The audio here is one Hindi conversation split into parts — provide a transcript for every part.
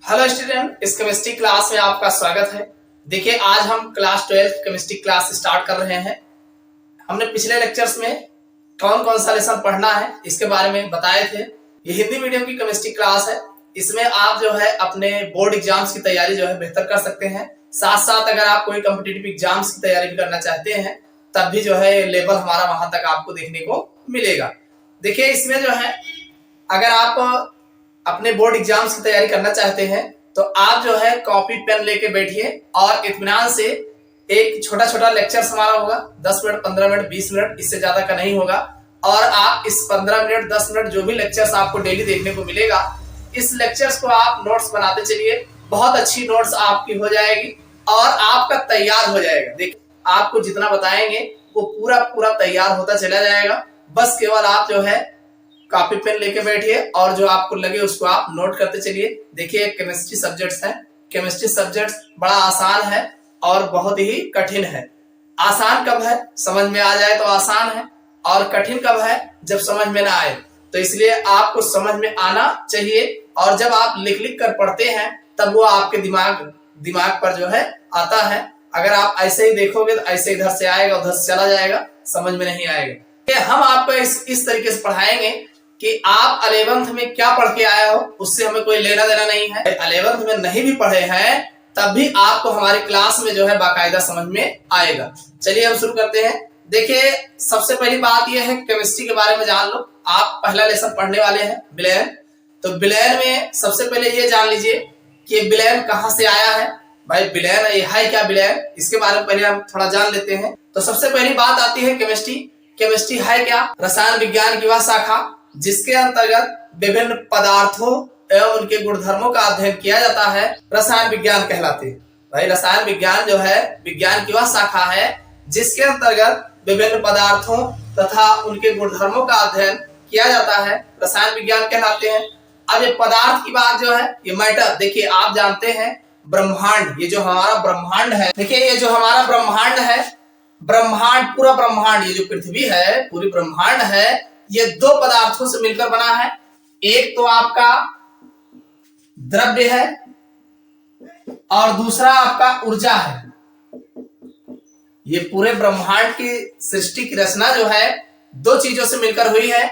हेलो स्टूडेंट, इस केमिस्ट्री क्लास में आपका स्वागत है। देखिए, आज हम क्लास 12 केमिस्ट्री क्लास स्टार्ट कर रहे हैं। हमने पिछले लेक्चर्स में कौन कौन सा लेसन पढ़ना है इसके बारे में बताए थे। ये हिंदी मीडियम की केमिस्ट्री क्लास है। इसमें आप जो है अपने बोर्ड एग्जाम्स की तैयारी जो है बेहतर कर सकते हैं। साथ साथ अगर आप कोई कॉम्पिटिटिव एग्जाम्स की तैयारी भी करना चाहते हैं तब भी जो है लेवल हमारा वहां तक आपको देखने को मिलेगा। देखिए, इसमें जो है अगर आप अपने बोर्ड एग्जाम्स की तैयारी करना चाहते हैं तो आप जो है कॉपी पेन लेके बैठिए और इत्मीनान से एक छोटा छोटा लेक्चर हमारा होगा। 10 मिनट, 15 मिनट, 20 मिनट, इससे ज्यादा का नहीं होगा। और आप इस 15 मिनट, 10 मिनट जो भी लेक्चर्स आपको डेली देखने को मिलेगा, इस लेक्चर्स को आप नोट्स बनाते चलिए। बहुत अच्छी नोट्स आपकी हो जाएगी और आपका तैयार हो जाएगा। देखिए, आपको जितना बताएंगे वो पूरा पूरा तैयार होता चला जाएगा। बस केवल आप जो है कॉपी पेन लेके बैठिए और जो आपको लगे उसको आप नोट करते चलिए। देखिए, केमिस्ट्री सब्जेक्ट्स है। केमिस्ट्री सब्जेक्ट्स बड़ा आसान है और बहुत ही कठिन है। आसान कब है? समझ में आ जाए तो आसान है। और कठिन कब है? जब समझ में ना आए। तो इसलिए आपको समझ में आना चाहिए और जब आप लिख लिख कर पढ़ते हैं तब वो आपके दिमाग पर जो है आता है। अगर आप ऐसे ही देखोगे तो ऐसे इधर से आएगा, उधर से चला जाएगा, समझ में नहीं आएगा। हम आपको इस तरीके से पढ़ाएंगे कि आप 11th में क्या पढ़ के आए हो उससे हमें कोई लेना देना नहीं है। 11th में नहीं भी पढ़े हैं तब भी आपको हमारी क्लास में जो है बाकायदा समझ में आएगा। चलिए हम शुरू करते हैं। देखिए, सबसे पहली बात यह है केमिस्ट्री के बारे में जान लो। आप पहला लेसन पढ़ने वाले हैं विलयन। तो विलयन में सबसे पहले ये जान लीजिए कि विलयन कहाँ से आया है। भाई, विलयन ये है क्या? विलयन, इसके बारे में पहले हम थोड़ा जान लेते हैं। तो सबसे पहली बात आती है केमिस्ट्री। केमिस्ट्री है क्या? रसायन विज्ञान की वह शाखा जिसके अंतर्गत विभिन्न पदार्थों एवं उनके गुणधर्मों का अध्ययन किया जाता है, रसायन विज्ञान कहलाते हैं। भाई, रसायन विज्ञान जो है विज्ञान की वह शाखा है जिसके अंतर्गत विभिन्न पदार्थों तथा उनके गुणधर्मों का अध्ययन किया जाता है, रसायन विज्ञान कहलाते हैं। अब ये पदार्थ की बात जो है, ये मैटर, देखिए आप जानते हैं ब्रह्मांड, ये जो हमारा ब्रह्मांड है, देखिए ये जो हमारा ब्रह्मांड है, ब्रह्मांड, पूरा ब्रह्मांड, ये जो पृथ्वी है, पूरी ब्रह्मांड है, ये दो पदार्थों से मिलकर बना है। एक तो आपका द्रव्य है और दूसरा आपका ऊर्जा है। ये पूरे ब्रह्मांड की सृष्टि की रचना जो है दो चीजों से मिलकर हुई है।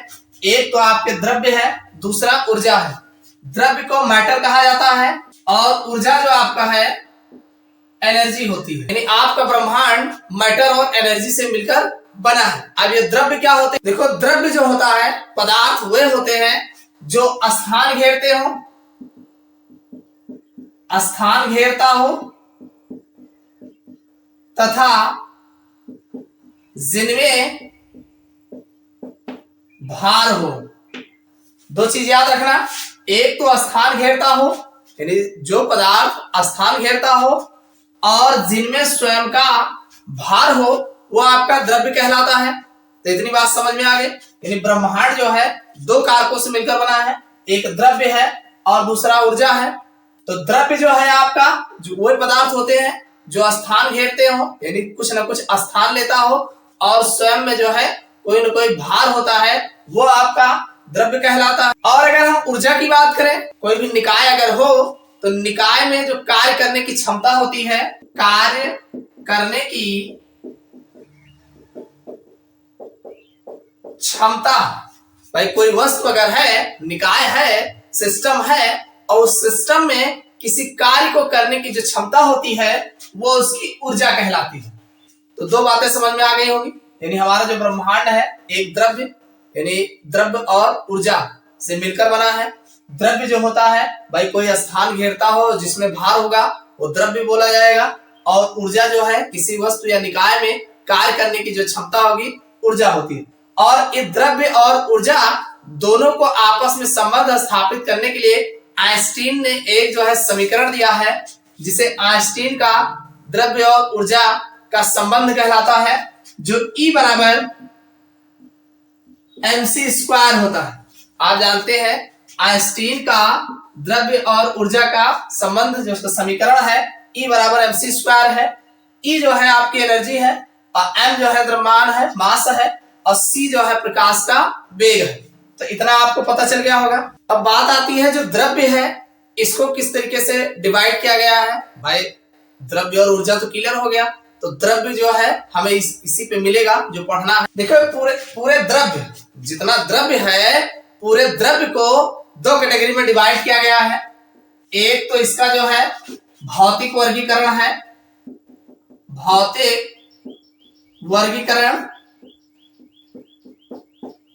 एक तो आपके द्रव्य है, दूसरा ऊर्जा है। द्रव्य को मैटर कहा जाता है और ऊर्जा जो आपका है एनर्जी होती है। यानी आपका ब्रह्मांड मैटर और एनर्जी से मिलकर बना है। अब ये द्रव्य क्या होते हैं? देखो, द्रव्य जो होता है, पदार्थ वे होते हैं जो स्थान घेरते हो, स्थान घेरता हो तथा जिनमें भार हो। दो चीज याद रखना, एक तो स्थान घेरता हो, यानी जो पदार्थ स्थान घेरता हो, और जिनमें स्वयं का भार हो वो आपका द्रव्य कहलाता है। तो इतनी बात समझ में आ गई। यानी ब्रह्मांड जो है दो कारकों से मिलकर बना है, एक द्रव्य है और दूसरा ऊर्जा है। तो द्रव्य जो है आपका, जो वही पदार्थ होते हैं जो स्थान घेरते हो, यानी कुछ ना कुछ स्थान लेता हो, और स्वयं में जो है कोई ना कोई भार होता है, वो आपका द्रव्य कहलाता है। और अगर हम ऊर्जा की बात करें, कोई भी निकाय अगर हो तो निकाय में जो कार्य करने की क्षमता होती है, कार्य करने की क्षमता, भाई कोई वस्तु अगर है, निकाय है, सिस्टम है, और उस सिस्टम में किसी कार्य को करने की जो क्षमता होती है वो उसकी ऊर्जा कहलाती है। तो दो बातें समझ में आ गई होंगी। यानी हमारा जो ब्रह्मांड है एक द्रव्य, यानी द्रव्य और ऊर्जा से मिलकर बना है। द्रव्य जो होता है भाई कोई स्थान घेरता हो जिसमें भार होगा वो द्रव्य बोला जाएगा, और ऊर्जा जो है किसी वस्तु या निकाय में कार्य करने की जो क्षमता होगी ऊर्जा होती है। और ये द्रव्य और ऊर्जा दोनों को आपस में संबंध स्थापित करने के लिए आइंस्टीन ने एक जो है समीकरण दिया है, जिसे आइंस्टीन का द्रव्य और ऊर्जा का संबंध कहलाता है, जो E बराबर mc² होता है। आप जानते हैं आइंस्टीन का द्रव्य और ऊर्जा का संबंध जो समीकरण है E बराबर mc² है। E जो है आपकी एनर्जी है और m जो है द्रव्यमान है, मास है, और c जो है प्रकाश का वेग है। तो इतना आपको पता चल गया होगा। अब बात आती है जो द्रव्य है इसको किस तरीके से डिवाइड किया गया है भाई। द्रव्य और ऊर्जा तो क्लियर हो गया, तो द्रव्य जो है हमें इसी पे मिलेगा जो पढ़ना है। देखो पूरे द्रव्य, जितना द्रव्य है पूरे द्रव्य को दो कैटेगरी में डिवाइड किया गया है। एक तो इसका जो है भौतिक वर्गीकरण है, भौतिक वर्गीकरण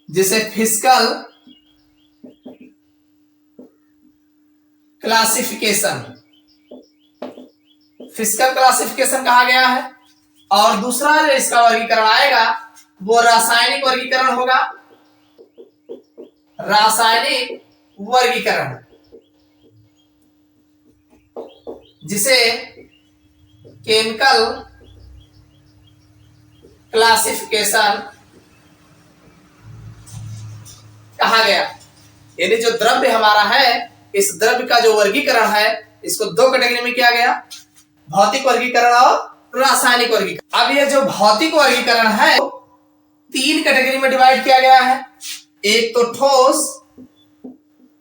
जिसे फिजिकल क्लासिफिकेशन, फिजिकल क्लासिफिकेशन कहा गया है। और दूसरा जो इसका वर्गीकरण आएगा वो रासायनिक वर्गीकरण होगा, रासायनिक वर्गीकरण जिसे केमिकल क्लासिफिकेशन कहा गया। यानी जो द्रव्य हमारा है, इस द्रव्य का जो वर्गीकरण है इसको दो कैटेगरी में किया गया, भौतिक वर्गीकरण और रासायनिक वर्गीकरण। अब ये जो भौतिक वर्गीकरण है तीन कैटेगरी में डिवाइड किया गया है। एक तो ठोस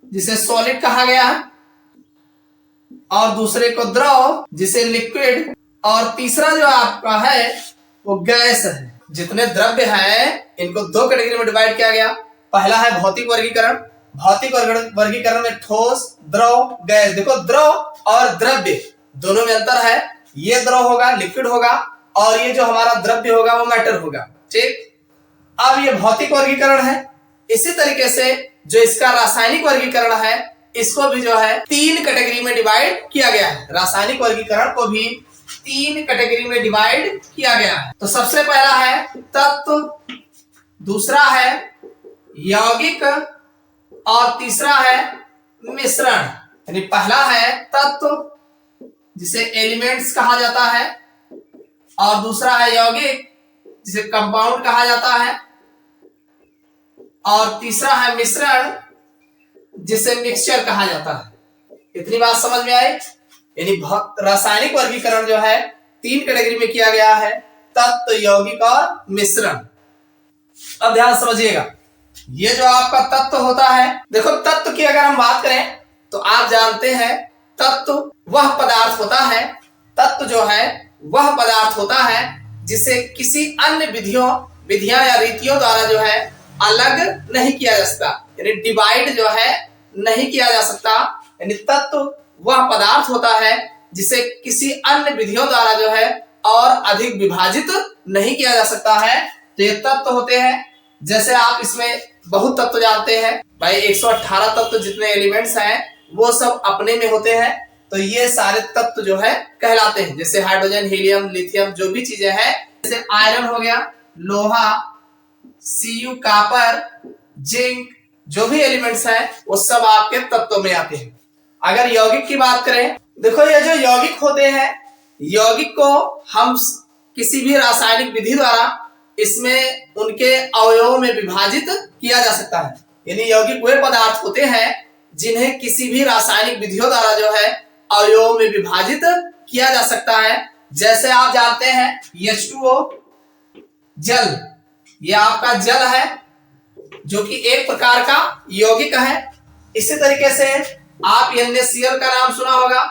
जिसे सॉलिड कहा गया है, और दूसरे को द्रव जिसे लिक्विड, और तीसरा जो आपका है वो गैस है। जितने द्रव्य हैं इनको दो कैटेगरी में डिवाइड किया गया। पहला है भौतिक वर्गीकरण, भौतिक वर्गीकरण में ठोस, द्रव, गैस। देखो द्रव और द्रव्य दोनों में अंतर है, ये द्रव होगा, लिक्विड होगा, और ये जो हमारा द्रव्य होगा वो मैटर होगा। ठीक, अब ये भौतिक वर्गीकरण है। इसी तरीके से जो इसका रासायनिक वर्गीकरण है इसको भी जो है तीन कैटेगरी में डिवाइड किया गया है। रासायनिक वर्गीकरण को भी तीन कैटेगरी में डिवाइड किया गया है। तो सबसे पहला है तत्व, दूसरा है यौगिक, और तीसरा है मिश्रण। यानी पहला है तत्व जिसे एलिमेंट्स कहा जाता है, और दूसरा है यौगिक जिसे कंपाउंड कहा जाता है, और तीसरा है मिश्रण जिसे मिक्सचर कहा जाता है। इतनी बात समझ में आई। यानी रासायनिक वर्गीकरण जो है तीन कैटेगरी में किया गया है, तत्व, यौगिक और मिश्रण। अब ध्यान समझिएगा, ये जो आपका तत्व होता है, देखो तत्व की अगर हम बात करें तो आप जानते हैं तत्व वह पदार्थ होता है, तत्व जो है वह पदार्थ होता है जिसे किसी अन्य विधियां या रीतियों द्वारा जो है अलग नहीं किया जा सकता, यानी डिवाइड जो है नहीं किया जा सकता। यानी तत्व वह पदार्थ होता है जिसे किसी अन्य विधियों द्वारा जो है और अधिक विभाजित नहीं किया जा सकता है। तो ये तत्व होते हैं। जैसे आप इसमें बहुत तत्व जानते हैं भाई, 118 तत्व जितने एलिमेंट्स हैं वो सब अपने में होते हैं, तो ये सारे तत्व जो है कहलाते हैं। जैसे हाइड्रोजन, हीलियम, लिथियम, जो भी चीजें हैं, जैसे आयरन हो गया, लोहा, Cu, कॉपर, जिंक, जो भी एलिमेंट्स हैं वो सब आपके तत्वों में आते हैं। अगर यौगिक की बात करें, देखो ये जो यौगिक होते हैं, यौगिक को हम किसी भी रासायनिक विधि द्वारा इसमें उनके अवयवों में विभाजित किया जा सकता है। यानी यौगिक वे पदार्थ होते हैं जिन्हें किसी भी रासायनिक विधियों द्वारा जो है अवयवों में विभाजित किया जा सकता है। जैसे आप जानते हैं H2O, जल, ये आपका जल है जो कि एक प्रकार का यौगिक है। इसी तरीके से आप NaCl का नाम सुना होगा,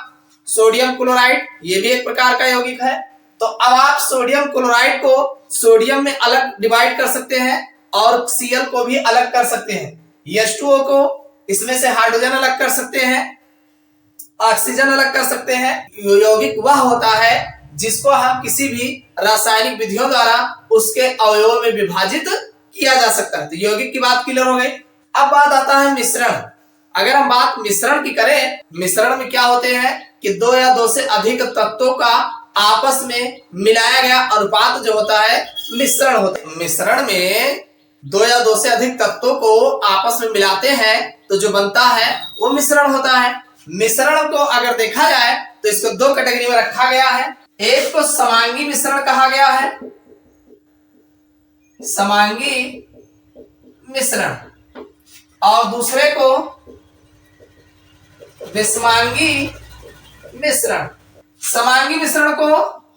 सोडियम क्लोराइड, ये भी एक प्रकार का यौगिक है। तो अब आप सोडियम क्लोराइड को सोडियम में अलग डिवाइड कर सकते हैं और Cl को भी अलग कर सकते हैं। H2O को इसमें से हाइड्रोजन अलग कर सकते हैं, ऑक्सीजन अलग कर सकते हैं। यौगिक वह होता है जिसको हम किसी भी रासायनिक विधियों द्वारा उसके अवयवों में विभाजित किया जा सकता है। तो यौगिक की बात क्लियर हो गई। अब बात आता है मिश्रण। अगर हम बात मिश्रण की करें, मिश्रण में क्या होते हैं कि दो या दो से अधिक तत्वों का आपस में मिलाया गया अनुपात जो होता है मिश्रण होता है। मिश्रण में दो या दो से अधिक तत्वों को आपस में मिलाते हैं तो जो बनता है वो मिश्रण होता है। मिश्रण को अगर देखा जाए तो इसको दो कैटेगरी में रखा गया है। एक को समांगी मिश्रण कहा गया है, समांगी मिश्रण, और दूसरे को विषमांगी मिश्रण। समांगी मिश्रण को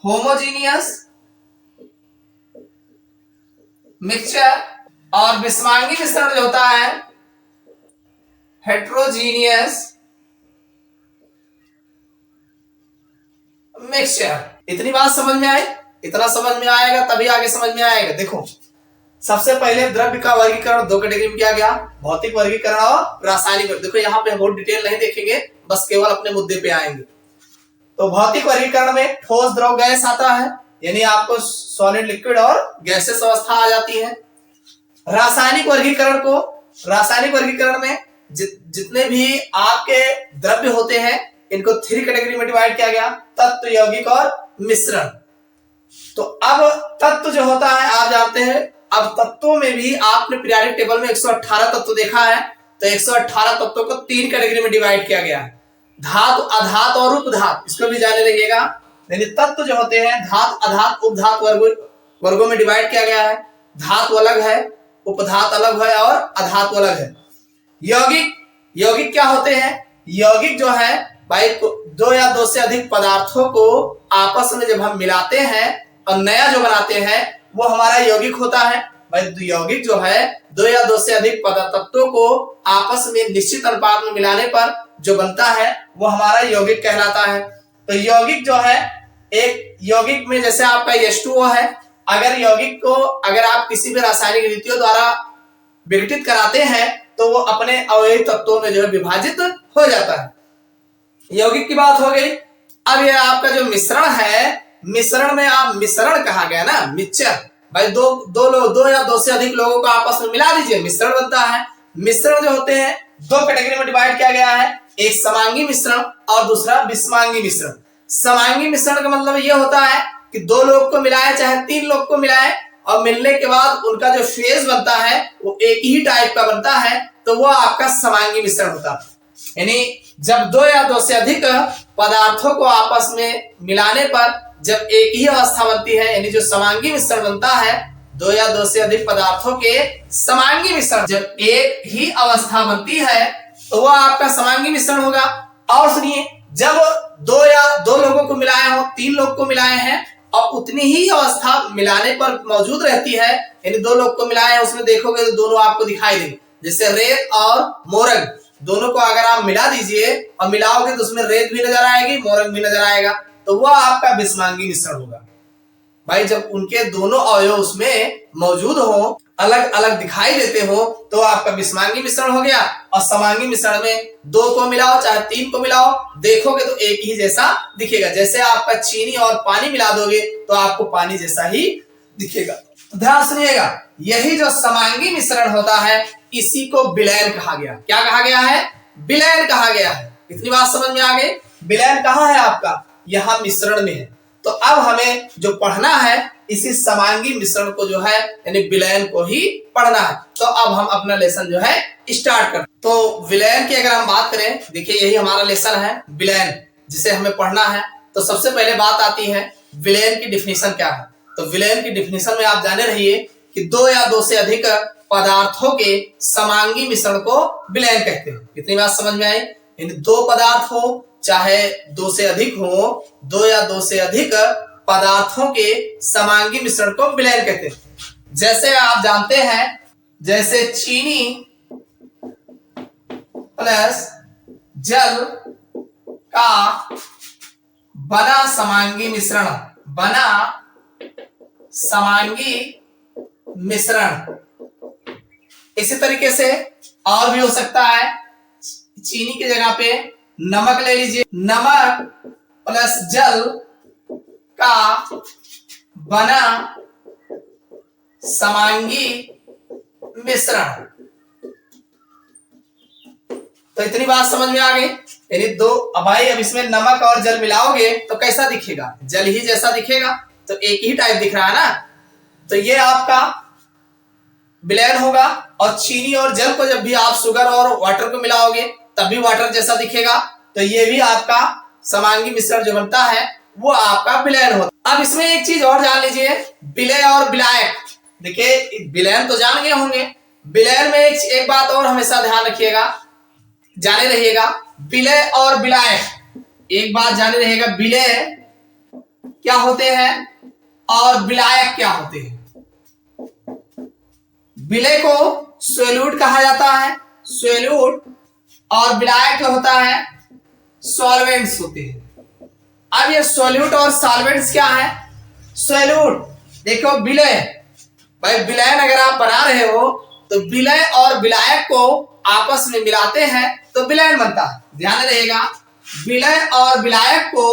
होमोजीनियस मिक्सचर, और विषमांगी मिश्रण जो होता है हेट्रोजीनियस मिक्सचर। इतनी बात समझ में आई? इतना समझ में आएगा तभी आगे समझ में आएगा। देखो सबसे पहले द्रव्य का वर्गीकरण दो कैटेगरी में किया गया, भौतिक वर्गीकरण और रासायनिक। देखो यहाँ पे बहुत डिटेल नहीं देखेंगे, बस केवल अपने मुद्दे पे आएंगे। तो भौतिक वर्गीकरण में ठोस द्रव गैस आता है, यानी आपको सॉलिड लिक्विड और गैसेस अवस्था आ जाती है। रासायनिक वर्गीकरण में जितने भी आपके द्रव्य होते हैं इनको 3 कैटेगरी में डिवाइड किया गया, तत्व, यौगिक और मिश्रण। तो अब तत्व जो होता है आप जानते हैं, अब तत्वों में भी आपने पीरियोडिक टेबल में 118 तत्व देखा है, तो 118 तत्वों को 3 कैटेगरी में डिवाइड किया गया है, धातु, अधातु और उपधातु। इसको भी जाने लगिएगा। यानी तत्व जो होते हैं धातु, अधातु, उपधातु वर्गों में डिवाइड किया गया है। धातु अलग है, उपधातु अलग है और अधातु अलग है। यौगिक क्या होते हैं? यौगिक जो है भाई दो या दो से अधिक पदार्थों को आपस में जब हम मिलाते हैं और नया जो बनाते हैं वो हमारा यौगिक होता है। भाई यौगिक जो है दो या दो से अधिक तत्वों को आपस में निश्चित अनुपात में मिलाने पर जो बनता है वो हमारा यौगिक कहलाता है। तो यौगिक जो है, एक यौगिक में जैसे आपका H2O है, अगर यौगिक को अगर आप किसी भी रासायनिक रीतियों द्वारा विघटित कराते हैं तो वो अपने अवयवी तत्वों में जो है विभाजित हो जाता है। यौगिक की बात हो गई। अब ये आपका जो मिश्रण है, मिश्रण में आप मिश्रण कहा गया ना, मिक्सचर। भाई दो या दो से अधिक लोगों को आपस में मिला दीजिए, मिश्रण बनता है। मिश्रण जो होते हैं दो कैटेगरी में डिवाइड किया गया है, एक समांगी मिश्रण और दूसरा विषमांगी मिश्रण। समांगी मिश्रण का मतलब ये होता है कि दो लोग को मिलाए चाहे 3 लोग को मिलाए और मिलने के बाद उनका जो फेज बनता है वो एक ही टाइप का बनता है, तो वो आपका समांगी मिश्रण होता है। यानी जब दो या दो से अधिक पदार्थों को आपस में मिलाने पर जब एक ही अवस्था बनती है, यानी जो समांगी मिश्रण बनता है, दो या दो से अधिक पदार्थों के समांगी मिश्रण जब एक ही अवस्था बनती है तो वो आपका समांगी मिश्रण होगा। और सुनिए, जब दो लोगों को मिलाए हो, 3 लोग को मिलाए हैं और उतनी ही अवस्था मिलाने पर मौजूद रहती है, यानी 2 लोग को मिलाए हैं, उसमें देखोगे तो दोनों आपको दिखाई देंगे। जैसे रेत और मोरंग, दोनों को अगर आप मिला दीजिए और मिलाओगे तो उसमें रेत भी नजर आएगी, मोरंग भी नजर आएगा, तो वह आपका विषमांगी मिश्रण होगा। भाई जब उनके दोनों अवयव उसमें मौजूद हो, अलग अलग दिखाई देते हो, तो आपका विषमांगी मिश्रण हो गया। और समांगी मिश्रण में 2 को मिलाओ चाहे 3 को मिलाओ, देखोगे तो एक ही जैसा दिखेगा। जैसे आपका चीनी और पानी मिला दोगे तो आपको पानी जैसा ही दिखेगा। तो ध्यान सुनिएगा, यही जो समांगी मिश्रण होता है इसी को विलयन कहा गया। क्या कहा गया है? विलयन कहा गया है। इतनी बात समझ में आ गई? विलयन कहाँ है आपका? यहाँ मिश्रण में है। तो अब हमें जो पढ़ना है इसी समांगी मिश्रण को जो है यानी विलयन को ही पढ़ना है। तो अब हम अपना लेसन जो है स्टार्ट करते हैं। तो विलयन की अगर हम बात करें, देखिए यही हमारा लेसन है विलयन, जिसे हमें पढ़ना है। तो सबसे पहले बात आती है विलयन की डिफिनीशन क्या है। तो विलयन की डिफिनीशन में आप जाने रहिए कि 2 या 2 से अधिक पदार्थों के समांगी मिश्रण को विलयन कहते हैं। कितनी बात समझ में आई? यानी 2 पदार्थ हो चाहे 2 से अधिक हो, 2 या 2 से अधिक पदार्थों के समांगी मिश्रण को विलयन कहते हैं। जैसे आप जानते हैं, जैसे चीनी प्लस जल का बना समांगी मिश्रण, इसी तरीके से और भी हो सकता है। चीनी की जगह पे नमक ले लीजिए, नमक प्लस जल का बना समांगी मिश्रण। तो इतनी बात समझ में आ गई। यानी 2, भाई अब इसमें नमक और जल मिलाओगे तो कैसा दिखेगा? जल ही जैसा दिखेगा, तो एक ही टाइप दिख रहा है ना। तो ये आपका विलयन होगा। और चीनी और जल को जब भी आप शुगर और वाटर को मिलाओगे तब भी वाटर जैसा दिखेगा। तो ये भी आपका समांगी मिश्रण जो बनता है वो आपका विलयन होता है। अब इसमें एक चीज और जान लीजिए, विलय और विलायक। देखिए विलयन तो जान गए होंगे, विलयन में एक बात और हमेशा ध्यान रखिएगा, जाने रहिएगा, विलय और विलायक। एक बात जाने रहिएगा, विलय क्या होते हैं और विलायक क्या होते हैं। विलय को सोल्यूट कहा जाता है, सोल्यूट, और विलायक जो होता है सॉल्वेंट्स होते हैं। अब ये सोल्यूट और सॉल्वेंट्स क्या है? सोल्यूट देखो विलय, भाई विलयन अगर आप बना रहे हो तो विलय और विलायक को आपस में मिलाते हैं तो विलयन बनता है। ध्यान रहेगा, विलय और विलायक को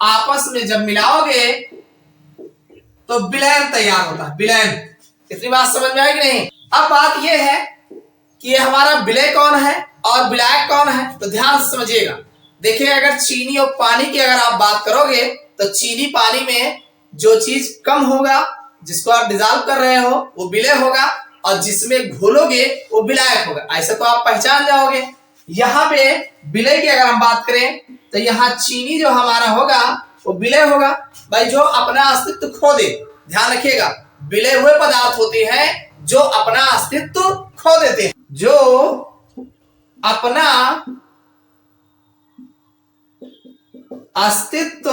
आपस में जब मिलाओगे तो विलयन तैयार होता है, विलयन। इतनी बात समझ में आई कि नहीं? अब बात यह है कि ये हमारा विलय कौन है और विलायक कौन है, तो ध्यान से समझिएगा। देखिए अगर चीनी और पानी की अगर आप बात करोगे तो चीनी पानी में जो चीज कम होगा, जिसको आप डिजॉल्व कर रहे हो, वो विलय होगा, और जिसमें घोलोगे वो विलायक होगा। ऐसे तो आप पहचान जाओगे। यहाँ पे विलय की अगर हम बात करें तो यहाँ चीनी जो हमारा होगा वो विलय होगा, भाई जो अपना अस्तित्व खो दे। ध्यान रखिएगा, विलय हुए पदार्थ होते हैं जो अपना अस्तित्व खो देते हैं, जो अपना अस्तित्व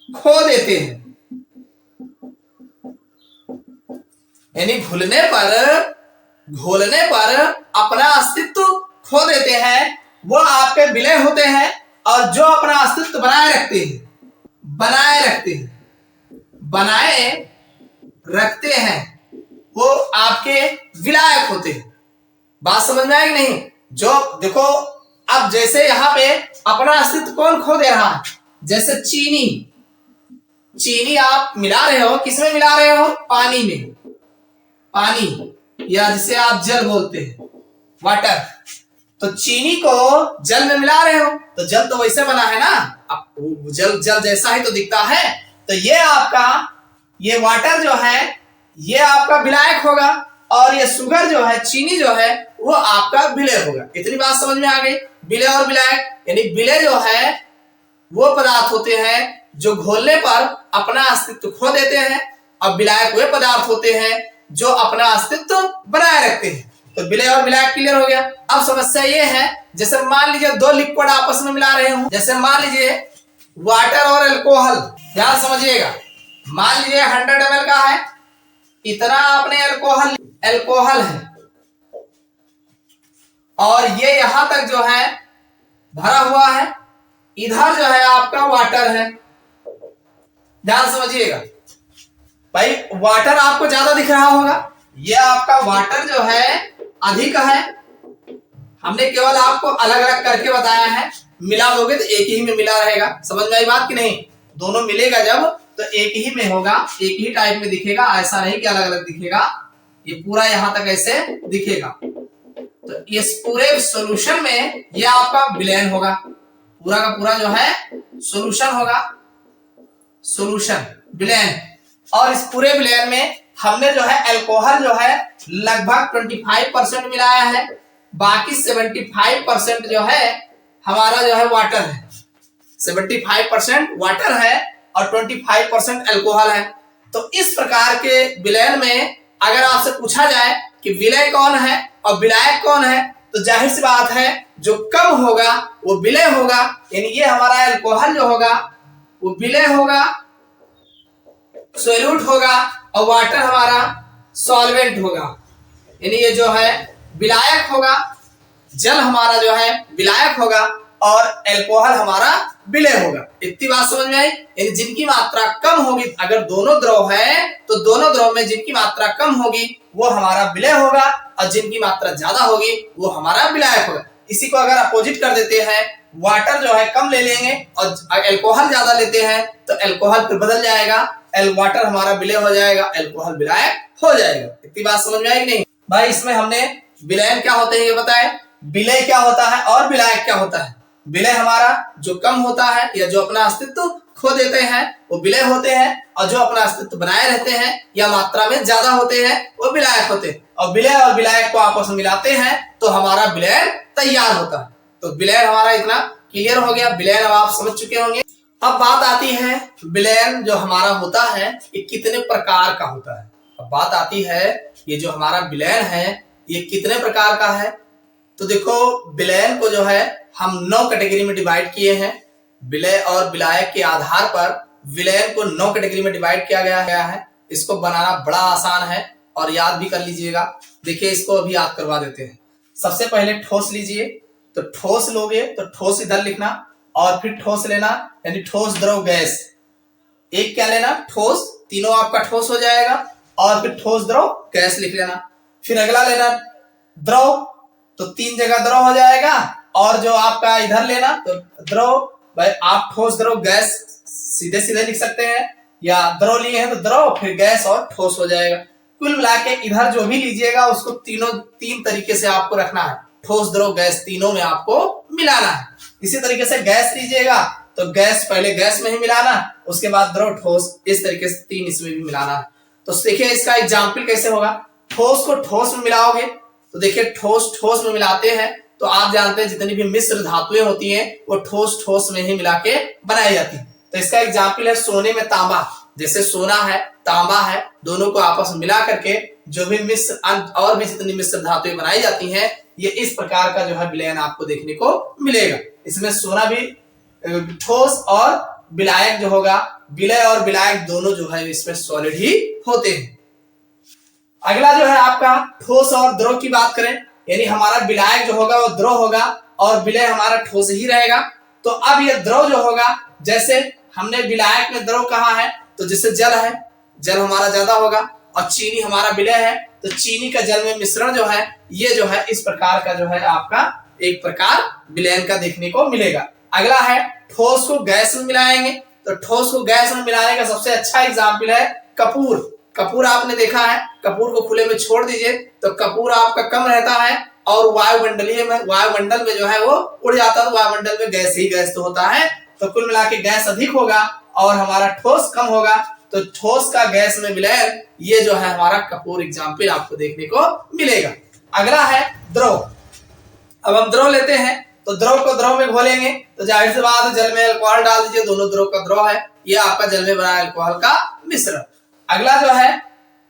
खो देते हैं। यानी घुलने पर अपना अस्तित्व खो देते हैं, वो आपके विलय होते हैं। और जो अपना अस्तित्व बनाए रखते हैं वो आपके विलायक होते हैं। बात समझ में आई कि नहीं? जो देखो अब जैसे यहाँ पे अपना अस्तित्व कौन खो दे रहा है, जैसे चीनी आप मिला रहे हो, किसमें मिला रहे हो? पानी में, पानी या जिसे आप जल बोलते हैं, वाटर। तो चीनी को जल में मिला रहे हो तो जल तो वैसे बना है ना, अब जल जैसा ही तो दिखता है। तो ये वाटर जो है ये आपका विलायक होगा, और ये शुगर जो है, चीनी जो है, वो आपका विलय होगा। इतनी बात समझ में आ गई? विलय और विलायक, यानी विलय जो है वो पदार्थ होते हैं जो घोलने पर अपना अस्तित्व खो देते हैं, और विलायक वे पदार्थ होते हैं जो अपना अस्तित्व बनाए रखते हैं। तो विलय और विलायक क्लियर हो गया। अब समस्या ये है, जैसे मान लीजिए दो लिक्विड आपस में मिला रहे हो, जैसे मान लीजिए वाटर और अल्कोहल। ध्यान समझिएगा, मान लीजिए 100 ml का है, इतना आपने अल्कोहल है, और ये यहां तक जो है भरा हुआ है, इधर जो है आपका वाटर है। ध्यान समझिएगा, भाई वाटर आपको ज्यादा दिख रहा होगा, ये आपका वाटर जो है अधिक है। हमने केवल आपको अलग अलग करके बताया है, मिला दोगे तो एक ही में मिला रहेगा। समझ में आई बात कि नहीं? दोनों मिलेगा जब तो एक ही में होगा, एक ही टाइप में दिखेगा, ऐसा नहीं कि अलग अलग दिखेगा। ये पूरा यहां तक ऐसे दिखेगा। तो इस पूरे सॉल्यूशन में ये आपका विलयन होगा, पूरा का पूरा जो है सॉल्यूशन होगा, सॉल्यूशन विलयन। और इस पूरे विलयन में हमने जो है अल्कोहल जो है लगभग 25% मिलाया है, बाकी 75% जो है हमारा जो है वाटर है। 75% वाटर है और 25% अल्कोहल है। तो इस प्रकार के विलयन में अगर आपसे पूछा जाए कि विलय कौन है और विलायक कौन है, तो जाहिर सी बात है जो कम होगा वो विलय होगा, यानी ये हमारा अल्कोहल जो होगा वो विलय होगा, सोल्यूट होगा, और वाटर हमारा सॉल्वेंट होगा, यानी ये जो है विलायक होगा। जल हमारा जो है विलायक होगा और अल्कोहल हमारा विलय होगा। इतनी बात समझ में आई? यानी जिनकी मात्रा कम होगी, अगर दोनों द्रव है तो दोनों द्रव में जिनकी मात्रा कम होगी वो हमारा विलय होगा, और जिनकी मात्रा ज्यादा होगी वो हमारा विलायक होगा। इसी को अगर अपोजिट कर देते हैं, वाटर जो है कम ले लेंगे और अल्कोहल ज्यादा लेते हैं, तो अल्कोहल फिर बदल जाएगा, वाटर हमारा विलय हो जाएगा, अल्कोहल विलायक हो जाएगा। इतनी बात समझ में आएगी नहीं? भाई इसमें हमने विलयन क्या होते हैं ये बताए, विलय क्या होता है और विलायक क्या होता है। विलय हमारा जो कम होता है या जो अपना अस्तित्व खो देते हैं वो विलय होते हैं, और जो अपना अस्तित्व बनाए रहते हैं या मात्रा में ज्यादा होते हैं वो विलायक होते हैं। और विलय और विलायक को आपस में मिलाते हैं तो हमारा विलयन तैयार होता है। तो विलयन हमारा इतना क्लियर हो गया, विलयन अब आप समझ चुके होंगे। अब बात आती है विलयन जो हमारा होता है ये कितने प्रकार का होता है। अब बात आती है ये जो हमारा विलयन है ये कितने प्रकार का है। तो देखो विलयन को जो है हम 9 कैटेगरी में डिवाइड किए हैं। विलय और विलायक के आधार पर विलयन को 9 कैटेगरी में डिवाइड किया गया है। इसको बनाना बड़ा आसान है और याद भी कर लीजिएगा। देखिए इसको अभी याद करवा देते हैं। सबसे पहले ठोस लीजिए, तो ठोस लोगे तो ठोस इधर लिखना, और फिर ठोस लेना, यानी ठोस द्रव गैस। एक क्या लेना, ठोस, तीनों आपका ठोस हो जाएगा, और फिर ठोस द्रव गैस लिख लेना। फिर अगला लेना द्रव, तो 3 जगह द्रव हो जाएगा, और जो आपका इधर लेना तो द्रव, भाई आप ठोस द्रव गैस सीधे सीधे लिख सकते हैं, या द्रव लिए हैं तो द्रव फिर गैस और ठोस हो जाएगा। कुल मिला के इधर जो भी लीजिएगा उसको तीन तरीके से आपको रखना है, ठोस द्रव गैस तीनों में आपको मिलाना है। इसी तरीके से गैस लीजिएगा तो गैस पहले गैस में ही मिलाना, उसके बाद द्रव ठोस, इस तरीके से 3 इसमें भी मिलाना है। तो देखिए इसका एग्जाम्पल कैसे होगा। ठोस को ठोस में मिलाओगे तो देखिए ठोस ठोस में मिलाते हैं तो आप जानते हैं जितनी भी मिश्र धातुएं होती हैं वो ठोस ठोस में ही मिला के बनाई जाती है। तो इसका एग्जाम्पल है सोने में तांबा। जैसे सोना है, तांबा है, दोनों को आपस में मिला करके जो भी मिश्र और भी जितनी मिश्र धातुएं बनाई जाती हैं, ये इस प्रकार का जो है विलयन आपको देखने को मिलेगा। इसमें सोना भी ठोस और विलायक जो होगा, विलय और विलायक दोनों जो है इसमें सॉलिड ही होते हैं। अगला जो है आपका ठोस और द्रव की बात करें, यानी हमारा विलायक जो होगा वो द्रव होगा और विलय हमारा ठोस ही रहेगा। तो अब ये द्रव जो होगा, जैसे हमने विलायक में द्रव कहा है तो जैसे जल है, जल हमारा ज्यादा होगा, और चीनी हमारा विलय है तो चीनी का जल में मिश्रण जो है ये जो है इस प्रकार का जो है आपका एक प्रकार विलयन का देखने को मिलेगा। अगला है ठोस को गैस में मिलाएंगे, तो ठोस को गैस में मिलाने का सबसे अच्छा एग्जाम्पल है कपूर। कपूर आपने देखा है, कपूर को खुले में छोड़ दीजिए तो कपूर आपका कम रहता है और वायुमंडल में जो है वो उड़ जाता है, तो वायुमंडल में गैस ही गैस तो होता है। तो कुल मिला के गैस अधिक होगा और हमारा ठोस कम होगा, तो ठोस का गैस में विलयन, ये जो है हमारा कपूर एग्जाम्पल आपको देखने को मिलेगा। अगला है द्रव। अब हम द्रव लेते हैं तो द्रव को द्रव में घोलेंगे तो जाहिर सी बात है जल में अल्कोहल डाल दीजिए, दोनों द्रव का द्रव है, ये आपका जल में बना अल्कोहल का मिश्रण। अगला जो है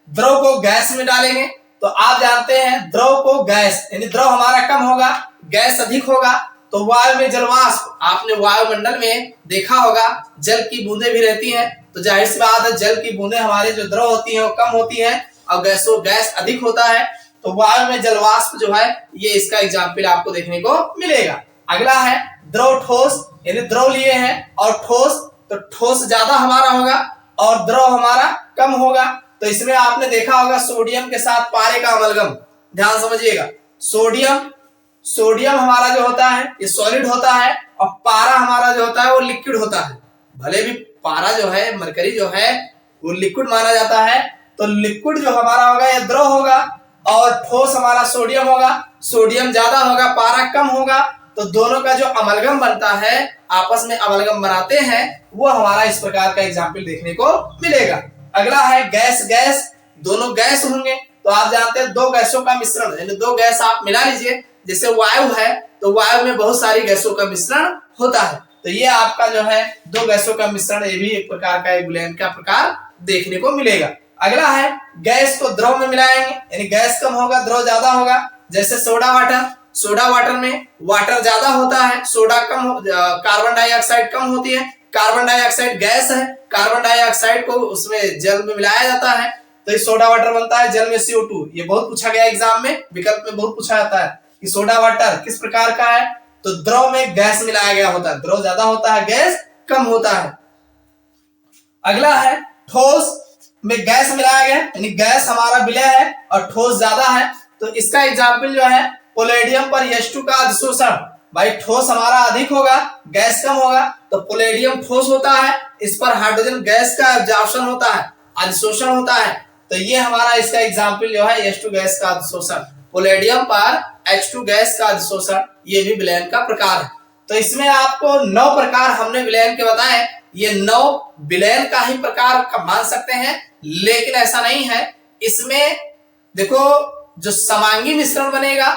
द्रव को गैस में डालेंगे, तो आप जानते हैं द्रव को गैस, यानी द्रव हमारा कम होगा, गैस अधिक होगा, तो वायु में जलवाष्प, आपने वायुमंडल में देखा होगा जल की बूंदें भी रहती हैं, तो जाहिर सी बात है जल की बूंदें हमारे जो द्रव होती हैं वो कम होती हैं और गैस अधिक होता है, तो वायु में जलवाष्प जो है ये इसका एग्जाम्पल आपको देखने को मिलेगा। अगला है द्रव ठोस, यानी द्रव लिए हैं और ठोस, तो ठोस ज्यादा हमारा होगा और द्रव हमारा कम होगा। तो इसमें आपने देखा होगा सोडियम के साथ पारे का अमलगम, ध्यान समझिएगा। सोडियम हमारा जो होता है ये सॉलिड होता है और पारा हमारा जो होता है वो लिक्विड होता है। भले भी पारा जो है, मरकरी जो है वो लिक्विड माना जाता है, तो लिक्विड जो हमारा होगा ये द्रव होगा और ठोस हमारा सोडियम होगा। सोडियम ज्यादा होगा, पारा कम होगा, तो दोनों का जो अमलगम बनता है, आपस में अमलगम बनाते हैं, वो हमारा इस प्रकार का एग्जाम्पल देखने को मिलेगा। अगला है गैस, दोनों गैस होंगे तो आप जानते हैं दो गैसों का मिश्रण, यानी दो गैस आप मिला लीजिए, जैसे वायु है तो वायु में बहुत सारी गैसों का मिश्रण होता है, तो ये आपका जो है दो गैसों का मिश्रण, ये भी एक प्रकार का एक विलयन का प्रकार देखने को मिलेगा। अगला है गैस को द्रव में मिलाएंगे, यानी गैस कम होगा द्रव ज्यादा होगा, जैसे सोडा वाटर में वाटर ज्यादा होता है, सोडा कम, कार्बन डाइऑक्साइड कम होती है, कार्बन डाइऑक्साइड गैस है, कार्बन डाइऑक्साइड को उसमें जल में मिलाया जाता है तो ये सोडा वाटर बनता है, जल में CO2। ये बहुत पूछा गया एग्जाम में, विकल्प में बहुत पूछा जाता है कि सोडा वाटर किस प्रकार का है, तो द्रव में गैस मिलाया गया होता है, द्रव ज्यादा होता है गैस कम होता है। अगला है ठोस में गैस मिलाया गया, यानी गैस हमारा विलय है और ठोस ज्यादा है, तो इसका एग्जाम्पल जो है पोलेडियम पर H2 का अधिशोषण। भाई ठोस हमारा अधिक होगा, गैस कम होगा, तो पोलेडियम ठोस होता है, इस पर हाइड्रोजन गैस का एब्जॉर्प्शन होता है, अधिशोषण होता है, तो ये हमारा इसका एग्जाम्पल जो है H2 गैस का अधिशोषण, पोलेडियम पर H2 गैस का अधिशोषण, ये भी विलयन का प्रकार है। तो इसमें आपको 9 प्रकार हमने विलयन के बताए, ये 9 विलयन का ही प्रकार का मान सकते हैं, लेकिन ऐसा नहीं है। इसमें देखो जो समांगी मिश्रण बनेगा,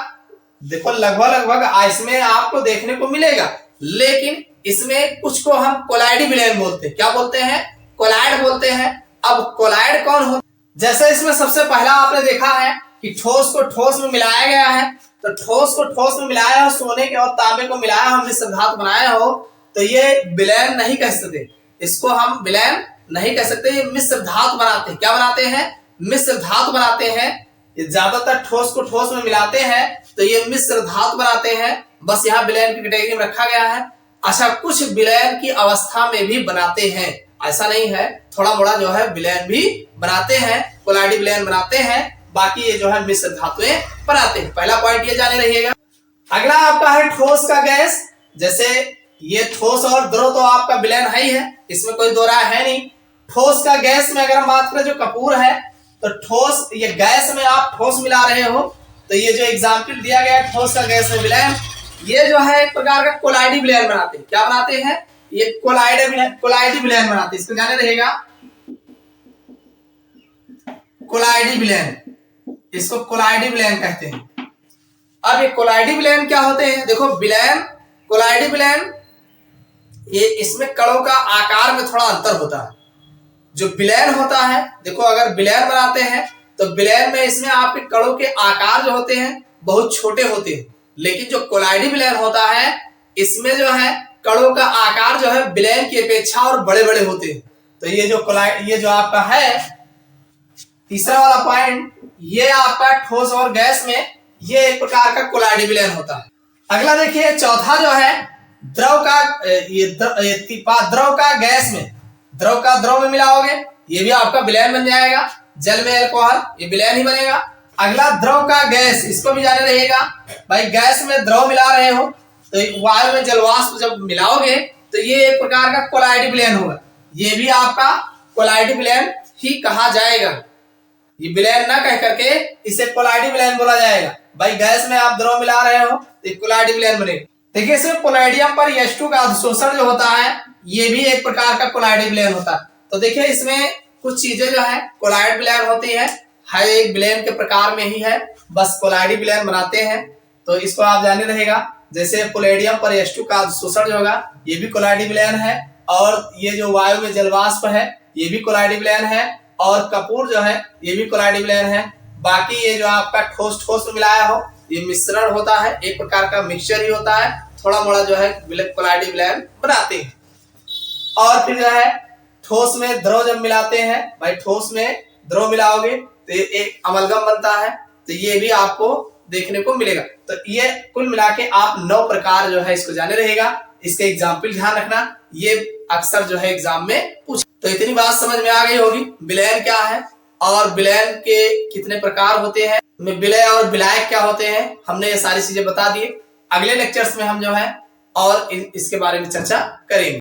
देखो लगभग इसमें आपको देखने को मिलेगा, लेकिन इसमें कुछ को हम कोलाइडी विलयन बोलते हैं। क्या बोलते हैं? कोलाइड बोलते हैं। अब कोलाइड कौन हो, जैसे इसमें सबसे पहला आपने देखा है कि ठोस को ठोस में मिलाया गया है, तो ठोस को ठोस में मिलाया हो, सोने के और तांबे को मिलाया हो, मिश्र धातु बनाया हो, तो ये विलयन नहीं कह सकते, इसको हम विलयन नहीं कह सकते। ये मिश्र धातु बनाते हैं। क्या बनाते हैं? मिश्र धातु बनाते हैं। ये ज्यादातर ठोस को ठोस में मिलाते हैं तो ये मिश्र धातु बनाते हैं, बस यहाँ विलयन की कैटेगरी में रखा गया है। अच्छा, कुछ विलयन की अवस्था में भी बनाते हैं, ऐसा नहीं है, थोड़ा मोड़ा जो है विलयन भी बनाते हैं, कोलाइडी विलयन बनाते हैं, बाकी ये जो है मिश्र धातुएं बनाते हैं। पहला पॉइंट ये जाने रहिएगा। अगला आपका है ठोस का गैस। जैसे ये ठोस और द्रव तो आपका विलयन है ही है, इसमें कोई दो राय है नहीं। ठोस का गैस में अगर हम बात करें, जो कपूर है, तो ठोस, ये गैस में आप ठोस मिला रहे हो, तो ये जो एग्जाम्पल दिया गया है ठोस का गैस में विलयन, ये जो है एक प्रकार का कोलाइडी विलयन बनाते हैं। क्या बनाते हैं? ये कोलाइडी विलयन बनाते हैं। इसको जाने रहेगा, कोलाइडी विलयन, इसको कोलाइडी विलयन कहते हैं। अब ये कोलाइडी विलयन क्या होते हैं? देखो, विलयन, कोलाइडी विलयन, ये इसमें कणों का आकार में थोड़ा अंतर होता है। जो विलयन होता है, देखो अगर विलयन बनाते हैं तो विलयन में इसमें आपके कणों के आकार जो होते हैं बहुत छोटे होते हैं, लेकिन जो कोलाइडी विलयन होता है इसमें जो है कणों का आकार जो है विलयन की अपेक्षा और बड़े बड़े होते हैं। तो ये जो आपका है तीसरा वाला पॉइंट, ये आपका ठोस और गैस में ये एक प्रकार का कोलाइडी विलयन होता है। अगला देखिए, चौथा जो है द्रव का, द्रव का गैस में, द्रव का द्रव में मिलाओगे, ये भी आपका विलयन बन जाएगा। जल में अल्कोहल, ये विलयन ही बनेगा। अगला द्रव का गैस, इसको भी जाने रहेगा भाई, गैस में द्रव मिला रहे हो तो वायु में जलवाष्प जब मिलाओगे तो ये एक प्रकार का कोलाइडी विलयन होगा, ये भी आपका कोलाइडी विलयन ही कहा जाएगा। ये विलयन ना कह करके इसे कोलाइडी विलयन बोला जाएगा। भाई गैस में आप द्रव मिला रहे हो तो कोलाइडी विलयन बनेगा। देखिए, इसमें पोलैडियम पर H2 का अधिशोषण जो होता है, ये भी एक प्रकार का कोलाइडी विलयन होता है। तो देखिए, इसमें कुछ चीजें जो है कोलाइड विलयन होती है, हर एक विलयन के प्रकार में ही है, बस कोलाइडी विलयन बनाते हैं। तो इसको आप जाने रहेगा। जैसे पोलैडियम पर H2 का अधिशोषण जो होगा, ये भी कोलाइडी विलयन है, और ये जो वायु में जलवाष्प है ये भी कोलाइडी विलयन है, और कपूर जो है ये भी कोलाइडी विलयन है। बाकी ये जो आपका ठोस ठोस में मिलाया हो, ये मिश्रण होता है, एक प्रकार का मिक्सचर ही होता है, थोड़ा मोड़ा जो है कोलाइडी विलयन बनाते हैं। और फिर जो है ठोस में द्रव जब मिलाते हैं, भाई ठोस में द्रव मिलाओगे तो एक अमलगम बनता है, तो ये भी आपको देखने को मिलेगा। तो ये कुल मिला के आप 9 प्रकार जो है इसको जाने रहेगा। इसके एग्जाम्पल ध्यान रखना, ये अक्सर जो है एग्जाम में पूछ। तो इतनी बात समझ में आ गई होगी, विलयन क्या है और विलयन के कितने प्रकार होते हैं, विलय और विलायक क्या होते हैं, हमने ये सारी चीजें बता दी। अगले लेक्चर्स में हम जो है और इसके बारे में चर्चा करेंगे।